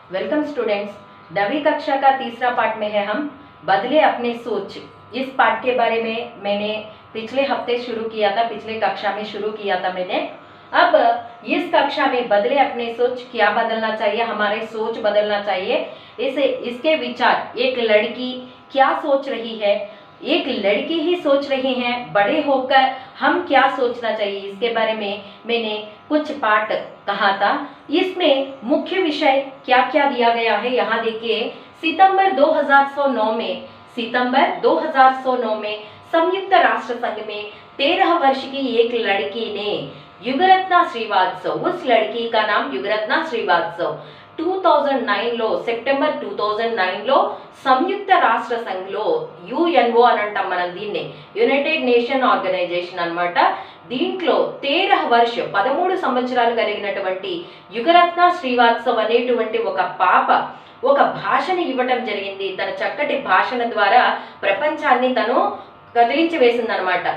Welcome students. 9वीं कक्षा का तीसरा पार्ट में है हम बदले अपने सोच। इस पार्ट के बारे में मैंने पिछले हफ्ते शुरू किया था, पिछले कक्षा में शुरू किया था मैंने। अब इस कक्षा में बदले अपने सोच, क्या बदलना चाहिए, हमारे सोच बदलना चाहिए। इसके विचार, एक लड़की क्या सोच रही है, एक लड़की ही सोच रही है, बड़े होकर हम क्या सोचना चाहिए, इसके बारे में मैंने कुछ पाठ कहा था। इसमें मुख्य विषय क्या क्या दिया गया है यहाँ देखिए। सितंबर 2009 में संयुक्त राष्ट्र संघ में 13 वर्ष की एक लड़की ने युगरत्ना श्रीवास्तव, उस लड़की का नाम युगरत्ना श्रीवास्तव 2009 లో సెప్టెంబర్ 2009 లో సంయుక్త రాష్ట్ర సంఘంలో యుఎన్ఓ అని అంటాం మనం దీన్ని, యునైటెడ్ నేషన్ ఆర్గనైజేషన్ అన్నమాట. దీంట్లో 13 సంవత్సరాలు కలిగినటువంటి యుగరత్న శ్రీవాత్సవ్ అనేటువంటి ఒక పాప ఒక భాషను ఇవ్వటం జరిగింది. తన చక్కటి భాషణ ద్వారా ప్రపంచాన్ని తను కదిలించి వేసిందనమాట.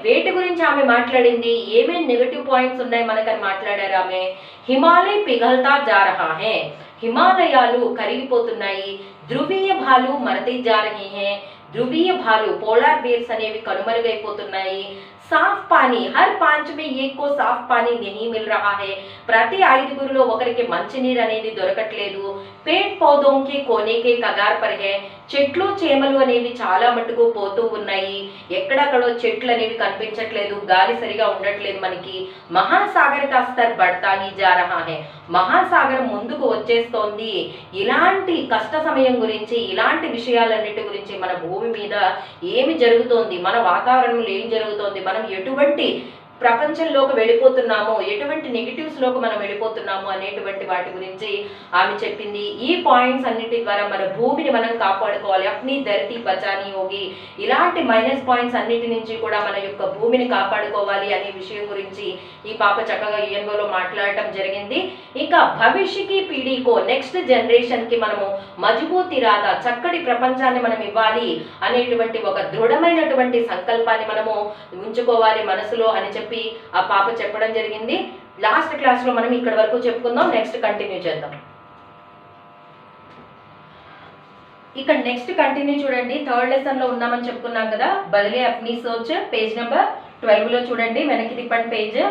వేటి గురించి ఆమె మాట్లాడింది, ఏమేం నెగటివ్ పాయింట్స్ ఉన్నాయి మనకని మాట్లాడారు ఆమె. హిమాలయ పిఘల్తా జా రహా హై, హిమాలయాలు కరిగిపోతున్నాయి. ధ్రువీయ భాలు మరతే జా రహీ హై, ధ్రువీయ భాలు పోలార్ బేర్స్ అనేవి కనుమరుగైపోతున్నాయి. साफ पानी, हर 5 में एक को साफ पानी नहीं मिल रहा है, ప్రతి 5గురిలో ఒకరికి మంచినీరు అనేది దొరకట్లేదు. पेड़ पौधों के कोने के कगार पर है, చెట్లు చేమలు అనేవి చాలా మట్టుకు పోతూ ఉన్నాయి. ఎక్కడక్కడో చెట్లు అనేవి కనిపించట్లేదు, గాలి సరిగా ఉండట్లేదు మనకి. మహాసాగర్ का स्तर बढ़ता ही जा रहा है, మహాసాగరం ముందుకు వచ్చేస్తోంది. ఇలాంటి కష్ట సమయం గురించి, ఇలాంటి విషయాలన్నిటి గురించి మన భూమి మీద ఏమి జరుగుతోంది, మన వాతావరణంలో ఏం జరుగుతోంది, మనం ఎటువంటి ప్రపంచంలోకి వెళ్ళిపోతున్నాము, ఎటువంటి నెగిటివ్స్ లోకి మనం వెళ్ళిపోతున్నాము అనేటువంటి వాటి గురించి ఆమె చెప్పింది. ఈ పాయింట్స్ అన్నిటి ద్వారా మన భూమిని మనం కాపాడుకోవాలి. అప్నీ ధరతి బచానీ హోగి, ఇలాంటి మైనస్ పాయింట్స్ అన్నిటి నుంచి కూడా మన యొక్క భూమిని కాపాడుకోవాలి అనే విషయం గురించి ఈ పాప చక్కగా యుఎన్ఓలో మాట్లాడటం జరిగింది. ఇంకా భవిష్యకి పీఢీకో, నెక్స్ట్ జనరేషన్ కి మనము మజబూత్ ఇరాదా, చక్కటి ప్రపంచాన్ని మనం ఇవ్వాలి అనేటువంటి ఒక దృఢమైనటువంటి సంకల్పాన్ని మనము ఉంచుకోవాలి మనసులో అని చెప్పి ఆ పాప చెప్పడం జరిగింది. లాస్ట్ క్లాస్ లో మనం ఇక్కడ వరకు చెప్పుకుందాం, నెక్స్ట్ కంటిన్యూ చేద్దాం. ఇక్కడ నెక్స్ట్ కంటిన్యూ చూడండి. థర్డ్ లెసన్ లో ఉన్నామని చెప్పుకున్నాం కదా. బదలే అప్నీ సోచ్, పేజ్ నెంబర్ 12 లో చూడండి, వెనక్కి తిప్పండి పేజ్.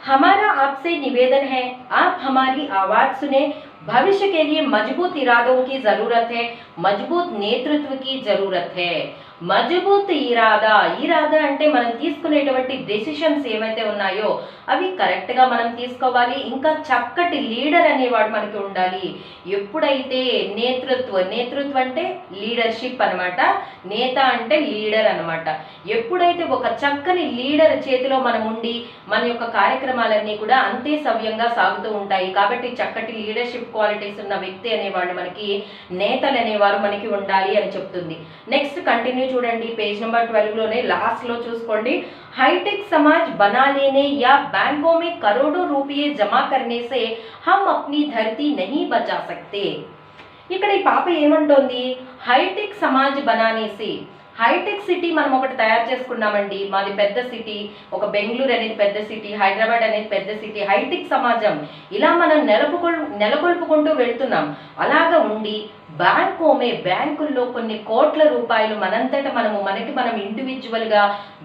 हमारा आपसे निवेदन है, आप हमारी आवाज सुने. भविष्य के लिए मजबूत इरादों की जरूरत है, मजबूत नेतृत्व की जरूरत है. మజబూత్ ఇరాదా, ఇరాదా అంటే మనం తీసుకునేటువంటి డెసిషన్స్ ఏవైతే ఉన్నాయో అవి కరెక్ట్ గా మనం తీసుకోవాలి. ఇంకా చక్కటి లీడర్ అనేవాడు మనకి ఉండాలి. ఎప్పుడైతే నేతృత్వం అంటే లీడర్షిప్ అనమాట, నేత అంటే లీడర్ అనమాట. ఎప్పుడైతే ఒక చక్కని లీడర్ చేతిలో మనం ఉండి మన యొక్క కార్యక్రమాలన్నీ కూడా అంతే సవ్యంగా సాగుతూ ఉంటాయి. కాబట్టి చక్కటి లీడర్షిప్ క్వాలిటీస్ ఉన్న వ్యక్తి అనేవాడు మనకి, నేతలు అనేవారు మనకి ఉండాలి అని చెప్తుంది. నెక్స్ట్ కంటిన్యూ చూడండి, పేజ్ నెంబర్ 12 లోనే లాస్ట్ లో చూసుకోండి. हाईटेक समाज बना लेने या बैंकों में करोड़ों रुपये जमा करने से हम अपनी धरती नहीं बचा सकते. ఇక్కడ ఈ పాప ఏమంటోంది, హైటెక్ సమాజ్ బనానేసి, హైటెక్ సిటీ మనం ఒకటి తయారు చేసుకున్నామండి. మాది పెద్ద సిటీ, ఒక బెంగళూరు అనేది పెద్ద సిటీ, హైదరాబాద్ అనేది పెద్ద సిటీ. హైటెక్ సమాజం ఇలా మనం నెలకొల్పుకుంటూ వెళ్తున్నాం. అలాగా ఉండి బ్యాంకుల్లో కొన్ని కోట్ల రూపాయలు మనంతట మనం ఇండివిజువల్ గా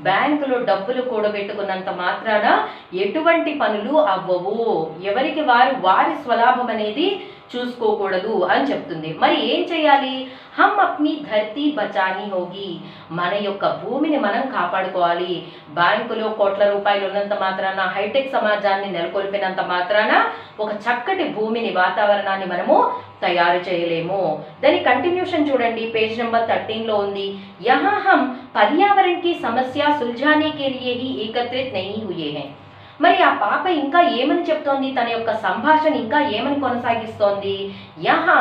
బ్యాంకులో డబ్బులు కూడబెట్టుకున్నంత మాత్రాన ఎటువంటి పనులు అవ్వవు. ఎవరికి వారి స్వలాభం అనేది చూసుకోకూడదు అని చెప్తుంది. మరి ఏం చేయాలి, హమ్ అప్నీ ధర్తీ బచానీ హోగి, మన యొక్క భూమిని మనం కాపాడుకోవాలి. బ్యాంకులో కోట్ల రూపాయలు ఉన్నంత మాత్రాన, హైటెక్ సమాజాన్ని నెలకొల్పినంత మాత్రాన ఒక చక్కటి భూమిని, వాతావరణాన్ని మనము తయారు చేయలేము. దాని కంటిన్యూషన్ చూడండి, పేజ్ నెంబర్ 13 లో ఉంది. యహా హమ్ పర్యావరణ కి సమస్య సుల్झाने के लिए ही एकत्रित नहीं हुए हैं. మరి ఆ పాప ఇంకా ఏమని చెప్తోంది, తన యొక్క సంభాషణ ఇంకా ఏమని కొనసాగిస్తోంది. యహా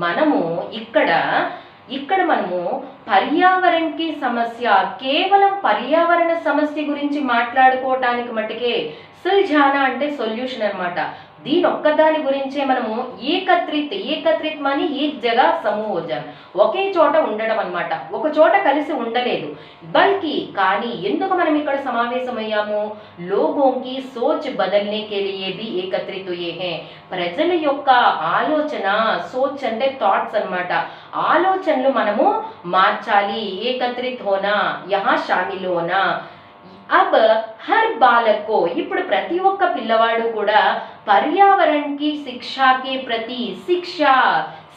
మనము ఇక్కడ మనము పర్యావరణకి సమస్య, కేవలం పర్యావరణ సమస్య గురించి మాట్లాడుకోవటానికి మట్టుకే, సుల్झाना అంటే సొల్యూషన్ అన్నమాట. దీని ఒక్కదాని గురించే మనము ఏకత్రిత్ మని ఏక్ జగह సమూహ हो जाना, ఒకే చోట ఉండడం అన్నమాట. ఒక చోట కలిసి ఉండలేదు, బల్కి కానీ ఎందుకు మనం ఇక్కడ సమావేశమయ్యాము, లోగోं की सोच बदलने के लिए भी एकत्रित हुए हैं. ప్రజల యొక్క ఆలోచన, సోచ్ అంటే థాట్స్ అన్నమాట, ఆలోచనలు మనము మార్చాలి. ఏకత్రిత్ హోనా, యహా షామిల్ హోనా. अब हर बालक को, ఇప్పుడు ప్రతి ఒక్క పిల్లవాడు కూడా పర్యావరణ కి శిక్షాకి ప్రతి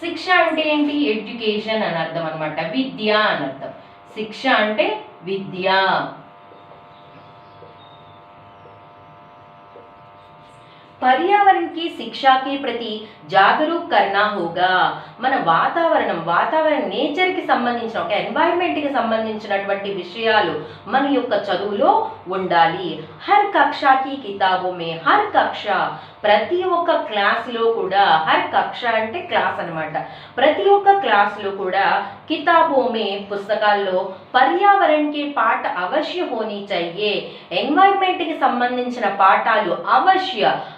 శిక్ష అంటే ఏంటి, ఎడ్యుకేషన్ అని అర్థం అన్నమాట, విద్య అని అర్థం. శిక్ష అంటే విద్య. पर्यावरण की शिक्षा के प्रति जागरूक करना होगा. మన వాతావరణ నేచర్ కి సంబంధించిన, ఒక ఎన్వైరన్మెంట్ కి సంబంధించినటువంటి విషయాలు మన యొక్క చదువులో ఉండాలి. హర్ కక్షా కి కితాబో మే, హర్ కక్ష ప్రతి ఒక్క క్లాస్ లో కూడా, హర్ కక్ష అంటే క్లాస్ అన్నమాట, ప్రతి ఒక్క క్లాస్ లో కూడా కితాబో మే పుస్తకాల్లో పర్యావరణ కే పాఠ అవశ్య హోనీ चाहिए. ఎన్వైరన్మెంట్ కి సంబంధించిన పాఠాలు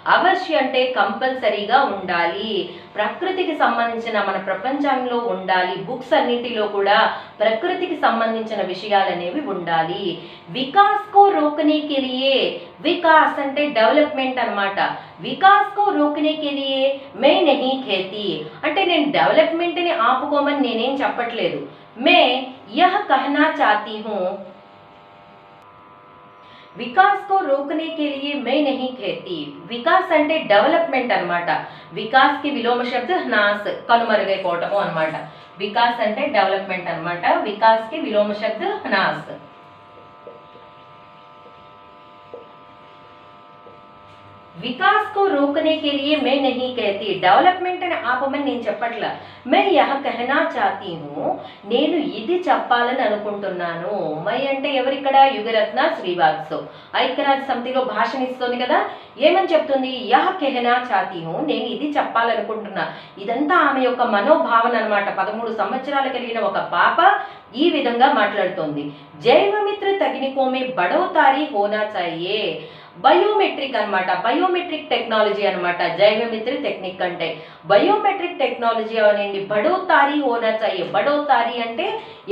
అవశ్య అంటే కంపల్సరీగా ఉండాలి. ప్రకృతికి సంబంధించిన, మన ప్రపంచంలో ఉండాలి. బుక్స్ అన్నిటిలో కూడా ప్రకృతికి సంబంధించిన విషయాలు అనేవి ఉండాలి. వికాస్ కో రోకనే కే లియే, వికాస్ అంటే డెవలప్మెంట్ అన్నమాట. వికాస్ కో రోకనే కే లియే మే నహీ ఖేతి అంటే నేను డెవలప్మెంట్ ని ఆపుకోమని నేనేం చెప్పట్లేదు. మే యహ్ కహనా చాహతీ హూ, వికాస్ को रोकने के लिए मैं नहीं कहती. వికాస్ అంటే డెవలప్మెంట్ అన్నమాట. వికాస్ కి విలోమ శబ్ద నాస్, కనుమరుగైపోవటము అన్నమాట. వికాస్ అంటే డెవలప్మెంట్ అన్నమాట, వికాస్ కి విలోమ శబ్ద నాస్. विकास को रोकने के लिए मैं नहीं कहती, డెవలప్మెంట్ అని ఆపమని నేను చెప్పట్లా. मैं यह कहना चाहती हूँ, నేను ఇది చెప్పాలని అనుకుంటున్నాను. మై అంటే ఎవరిక్కడ, యుగరత్న శ్రీవాత్సవ్ ఐక్యరాజ్య సమితిలో భాషనిస్తుంది కదా, ఏమని చెప్తుంది, యహ कहना चाहती हूँ, నేను ఇది చెప్పాలనుకుంటున్నా. ఇదంతా ఆమె యొక్క మనోభావన అన్నమాట. 13 సంవత్సరాలు కలిగిన ఒక పాప ఈ విధంగా మాట్లాడుతోంది. జైవమిత్ర తగ్నికో మే బడౌతారీ హోనా चाहिए. బయోమెట్రిక్ అన్నమాట, బయోమెట్రిక్ టెక్నాలజీ అన్నమాట. జైవమిత్ర టెక్నిక్ అంటే బయోమెట్రిక్ టెక్నాలజీ అనండి. బడౌతారీ హోనా चाहिए. బడౌతారీ అంటే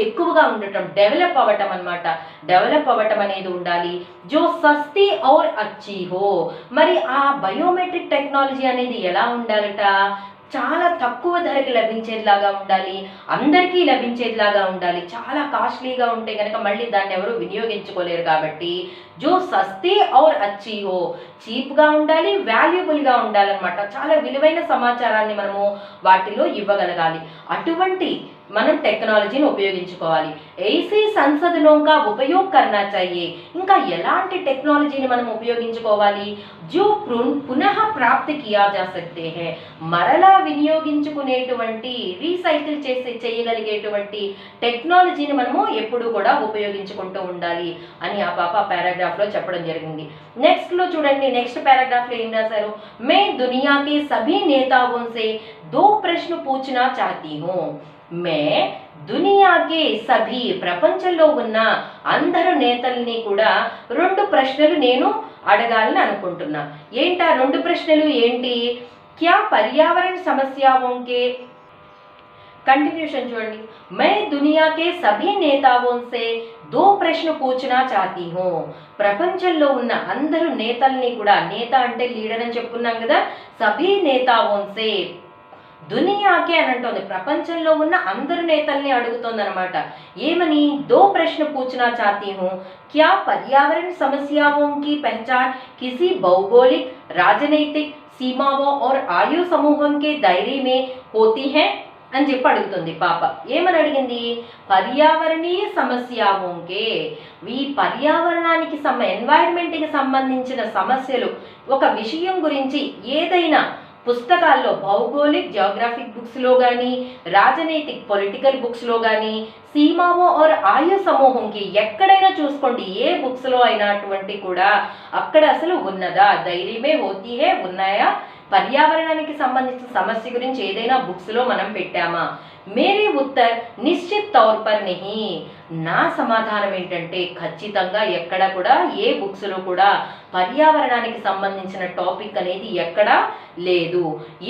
ఎక్కువగా ఉండటం, డెవలప్ అవ్వటం అన్నమాట. డెవలప్ అవ్వటం అనేది ఉండాలి. జో సస్తి ఔర్ అచ్చి హో, మరి ఆ బయోమెట్రిక్ టెక్నాలజీ అనేది ఎలా ఉండాలట, చాలా తక్కువ ధరకి లభించేలాగా ఉండాలి, అందరికీ లభించేలాగా ఉండాలి. చాలా కాస్ట్లీగా ఉంటే కనుక మళ్ళీ దాన్ని ఎవరు వినియోగించుకోలేరు. కాబట్టి జో సస్తే ఔర్ అచ్చి హో, చీప్గా ఉండాలి, వాల్యుబుల్గా ఉండాలన్నమాట. చాలా విలువైన సమాచారాన్ని మనము వాటిలో ఇవ్వగలగాలి. అటువంటి మనం టెక్నాలజీని ఉపయోగించుకోవాలి. ऐसी संसाधनों का उपयोग करना चाहिए. ఇంకా ఎలాంటి టెక్నాలజీని మనం ఉపయోగించుకోవాలి, जो పునః ప్రాప్తి किया जा सकते हैं, మరలా వినియోగించుకునేటువంటి, రీసైకిల్ చేయగలిగేటువంటి టెక్నాలజీని మనము ఎప్పుడు కూడా ఉపయోగించుకుంటూ ఉండాలి అని ఆ పాప పారాగ్రాఫ్ లో చెప్పడం జరిగింది. నెక్స్ట్ లో చూడండి, నెక్స్ట్ పారాగ్రాఫ్ లో ఏం రాశారు, मैं दुनिया के सभी नेताओं से 2 प्रश्न पूछना चाहती हूँ. మే దునియాకే సభీ, ప్రపంచంలో ఉన్న అందరు నేతల్ని కూడా 2 ప్రశ్నలు నేను అడగాలని అనుకుంటున్నా. ఏంటా 2 ప్రశ్నలు ఏంటి, క్యా పర్యావరణ సమస్యాओं కంటిన్యూషన్ చూడండి. मैं दुनिया के सभी नेताओं से 2 प्रश्न पूछना चाहती हूँ. ప్రపంచంలో ఉన్న అందరు నేతల్ని కూడా, నేత అంటే లీడర్ అని చెప్పుకున్నాం కదా, సభీ నేతాओं से, దునియాకే అని అంటోంది, ప్రపంచంలో ఉన్న అందరు నేతల్ని అడుగుతోంది అనమాట. ఏమని, 2 प्रश्न पूछना चाहती हूँ. क्या पर्यावरण समस्याओं की पहचान किसी भौगोलिक, राजनीतिक सीमाओं और आयु समूहों के दायरे में होती है అని చెప్పి అడుగుతుంది పాప. ఏమని అడిగింది, పర్యావరణీయ సమస్యాओंके, ఈ పర్యావరణానికి ఎన్వైరన్మెంట్కి సంబంధించిన సమస్యలు, ఒక విషయం గురించి ఏదైనా పుస్తకాల్లో, భౌగోళిక్ జియోగ్రాఫిక్ బుక్స్లో కానీ, రాజనైతిక్ పొలిటికల్ బుక్స్లో కానీ, సీమావో और ఆయు సమూహంకి ఎక్కడైనా చూసుకోండి, ఏ బుక్స్లో అయినటువంటి కూడా అక్కడ అసలు ఉన్నదా, ధైర్యమే హోతీ హే, ఉన్నాయా, పర్యావరణానికి సంబంధించిన సమస్య గురించి ఏదైనా బుక్స్లో మనం పెట్టామా. మేరీ ఉత్తర్ నిశ్చిత్ తౌర్ పర్ నహీ, నా సమాధానం ఏంటంటే ఖచ్చితంగా ఎక్కడ కూడా ఏ బుక్స్లో కూడా పర్యావరణానికి సంబంధించిన టాపిక్ అనేది ఎక్కడా లేదు.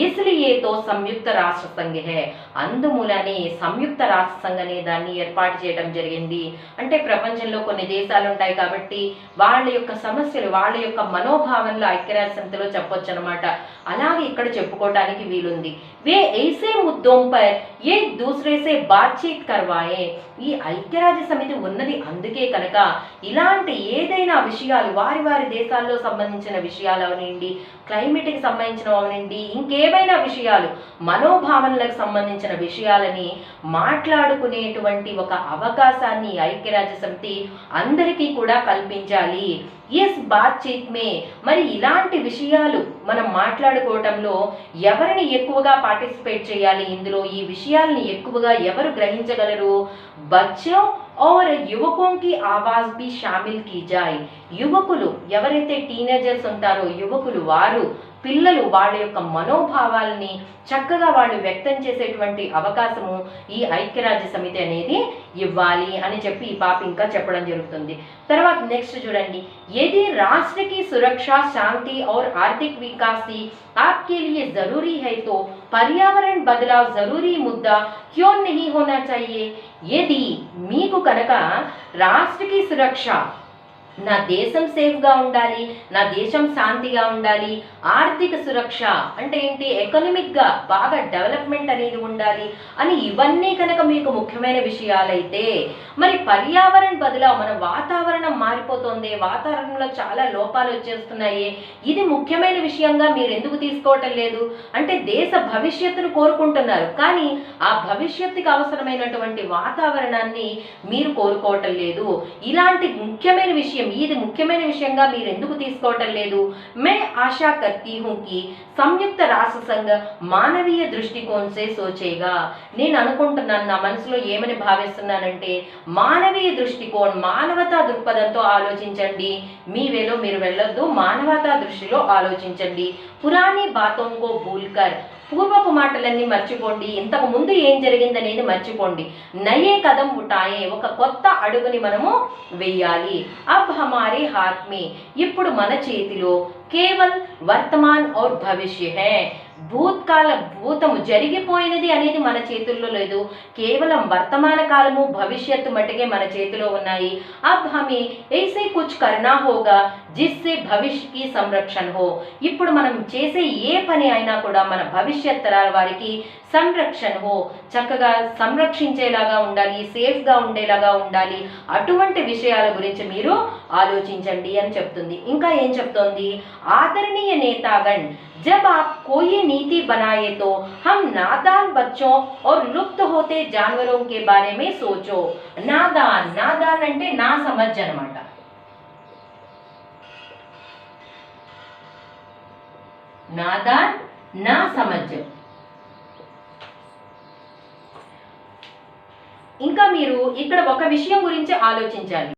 ఇస్లియే తో సంయుక్త రాష్ట్ర సంఘ హే, అందుమూలనే సంయుక్త రాష్ట్ర సంఘ అనే దాన్ని ఏర్పాటు చేయడం జరిగింది. అంటే ప్రపంచంలో కొన్ని దేశాలు ఉంటాయి కాబట్టి వాళ్ళ యొక్క సమస్యలు, వాళ్ళ యొక్క మనోభావనలు ఐక్యరాజ్య సమితిలో చెప్పొచ్చు అనమాట. అలాగే ఇక్కడ చెప్పుకోవడానికి వీలుంది. వే ఐసే ముద్దోం పర్ ఏక్ దూసరే సే బాత్చీత్ కర్వాయే, ఈ ఐక్యరాజ్య సమితి ఉన్నది అందుకే కనుక ఇలాంటి ఏదైనా విషయాలు వారి వారి దేశాల్లో సంబంధించిన విషయాలు అవనండి, క్లైమేట్కి సంబంధించిన అవనండి, ఇంకేమైనా విషయాలు మనోభావనలకు సంబంధించిన విషయాలని మాట్లాడుకునేటువంటి ఒక అవకాశాన్ని ఐక్యరాజ్య సమితి అందరికీ కూడా కల్పించాలి. ఎస్ బాత్చీత్ మే, మరి ఇలాంటి విషయాలు మనం మాట్లాడుకోవటంలో ఎవరిని ఎక్కువగా పార్టిసిపేట్ చేయాలి, ఇందులో ఈ విషయాల్ని ఎక్కువగా ఎవరు గ్రహించగలరు? బచ్చో और युवकों की आवाज भी शामिल की जाए, యువకులు ఎవరైతే టీనేజర్స్ ఉంటారో యువకులు వారు పిల్లలు వాళ్ళ యొక్క మనోభావాలని చక్కగా వాళ్ళు వ్యక్తం చేసేటువంటి అవకాశము ఈ ఐక్యరాజ్య సమితి అనేది ఇవ్వాలి అని చెప్పి ఈ పాప ఇంకా చెప్పడం జరుగుతుంది. తర్వాత నెక్స్ట్ చూడండి, यदि राष्ट्र की सुरक्षा, शांति और आर्थिक विकास ही आपके लिए जरूरी है तो पर्यावरण बदलाव जरूरी मुद्दा क्यों नहीं होना चाहिए? यदि మీకు కనుక రాష్ట్రకి సురక్ష, నా దేశం సేఫ్గా ఉండాలి, నా దేశం శాంతిగా ఉండాలి, ఆర్థిక సురక్ష అంటే ఏంటి, ఎకనామిక్గా బాగా డెవలప్మెంట్ అనేది ఉండాలి అని ఇవన్నీ కనుక మీకు ముఖ్యమైన విషయాలైతే, మరి పర్యావరణ బదులా మన వాతావరణం మారిపోతుంది, వాతావరణంలో చాలా లోపాలు వచ్చేస్తున్నాయి, ఇది ముఖ్యమైన విషయంగా మీరు ఎందుకు తీసుకోవటం లేదు? అంటే దేశ భవిష్యత్తును కోరుకుంటున్నారు కానీ ఆ భవిష్యత్తుకి అవసరమైనటువంటి వాతావరణాన్ని మీరు కోరుకోవటం లేదు. ఇలాంటి ముఖ్యమైన విషయం, ఇది ముఖ్యమైన విషయంగా మీరు ఎందుకు తీసుకోవటం లేదు? మే ఆశా కర్తీ హూ కి సంయుక్త రాష్ట్ర సంఘ మానవీయ దృష్టికోణం సే సోచేగా, నేను అనుకుంటున్నాను, నా మనసులో ఏమని భావిస్తున్నానంటే మానవీయ దృష్టికోణం, మానవతా దృక్పథంతో ఆలోచించండి. మీ వేలో మీరు వెళ్ళొద్దు, మానవతా దృష్టిలో ఆలోచించండి. పురాణి బాతోంకో భూల్కర్, పూర్వపు మాటలన్నీ మర్చిపోండి, ఇంతకు ముందు ఏం జరిగిందనేది మర్చిపోండి. నయే కదం ఉఠాయే, ఒక కొత్త అడుగుని మనము వెయ్యాలి. అబ్ హమారే హాత్ మే, ఇప్పుడు మన చేతిలో కేవల్ వర్తమాన్ ఔర్ భవిష్య హై, భూతకాల భూతము జరిగిపోయినది అనేది మన చేతుల్లో లేదు, కేవలం వర్తమాన కాలము భవిష్యత్తు మటుకే మన చేతిలో ఉన్నాయి. అబ్ హమే ఐసే కుచ్ కర్నా హోగా జిస్సే భవిష్యకి సంరక్షణ హో, ఇప్పుడు మనం చేసే ఏ పని అయినా కూడా మన భవిష్యత్ తరాల వారికి సంరక్షణ హో, చక్కగా సంరక్షించేలాగా ఉండాలి, సేఫ్గా ఉండేలాగా ఉండాలి, అటువంటి విషయాల గురించి మీరు ఆలోచించండి అని చెప్తుంది. ఇంకా ఏం చెప్తోంది, ఆదరణీయ నేతాగణ్ जब आप कोई नीति बनाए तो हम नादान बच्चों और लुप्त होते जानवरों के बारे में सोचो. नादान, नादान అంటే నా సమజ్ అన్నమాట. నాదాన్ నా సమజ్. ఇంకా మీరు ఇక్కడ ఒక విషయం గురించి ఆలోచించాలి.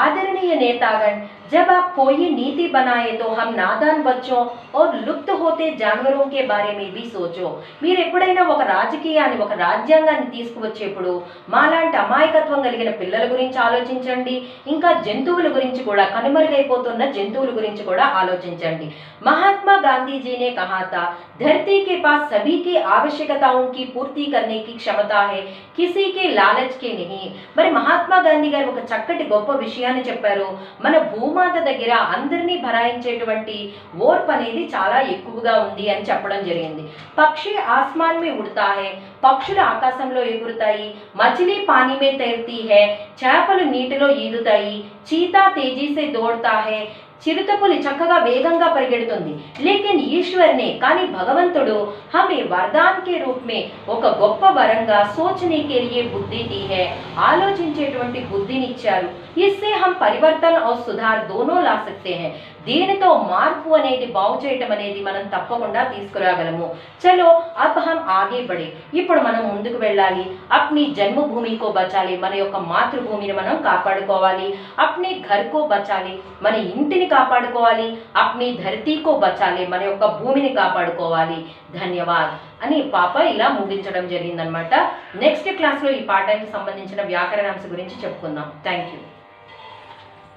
आदरणीय नेतागण, जब आप कोई नीति बनाए तो हम नादान बच्चों और लुप्त होते जानवरों के बारे में भी सोचो. మీరు ఎప్పుడైనా ఒక రాజకీయాన్ని, ఒక రాజ్యాంగాన్ని తీసుకువచ్చేప్పుడు మాలాంటి అమాయకత్వం కలిగిన పిల్లల గురించి ఆలోచించండి, ఇంకా జంతువుల గురించి కూడా, కనుమరుగైపోతున్న జంతువుల గురించి కూడా ఆలోచించండి. महात्मा गांधी जी ने कहा था, धरती के पास सभी की आवश्यकताओं की पूर्ति करने की क्षमता है, किसी के लालच के नहीं. మరి మహాత్మా గాంధీ గారు ఒక చక్కటి గొప్ప విషయాన్ని చెప్పారు, మన భూమాత దగ్గర అందరినీ భరాయించేటువంటి ఓర్పు అనేది చాలా ఎక్కువగా ఉంది అని చెప్పడం జరిగింది. పక్షి ఆస్మాన్ మే ఉడతా హై, పక్షులు ఆకాశంలో ఎగురుతాయి. మచిలీ పానీ మే తైరతీ హై, చేపలు నీటిలో ఈదుతాయి. చీతా తేజీ సే దౌడతా హై, చిరుతపులి చక్కగా వేగంగా పరిగెడుతుంది. లేకిన్ ఈశ్వర్నే, కానీ భగవంతుడు హమే వరదాన్ కే రూప్ మే, ఒక గొప్ప వరంగా సోచనే కే లియే బుద్ధి दी है, ఆలోచించేటువంటి బుద్ధిని ఇచ్చారు. ఇస్సే హమ్ పరివర్తన్ और సుధార్ దోనో లా సక్తే हैं, దీనితో మార్పు అనేది, బాగు చేయటం అనేది మనం తప్పకుండా తీసుకురాగలము. చలో అబ్ హమ్ ఆగే బడే, ఇప్పుడు మనం ముందుకు వెళ్ళాలి. అప్ని జన్మభూమి కో బచాలి, మన యొక్క మాతృభూమిని మనం కాపాడుకోవాలి. అప్నే ఘర్ కో బచాలి, మన ఇంటిని దేనిని కాపాడుకోవాలి, అప్ని ధరతీకో బచాలి, మన యొక్క భూమిని కాపాడుకోవాలి, ధన్యవాద్ అని పాప ఇలా ముగించడం జరిగిందనమాట. నెక్స్ట్ క్లాస్లో ఈ పాఠానికి సంబంధించిన వ్యాకరణాంశ గురించి చెప్పుకుందాం. Thank you.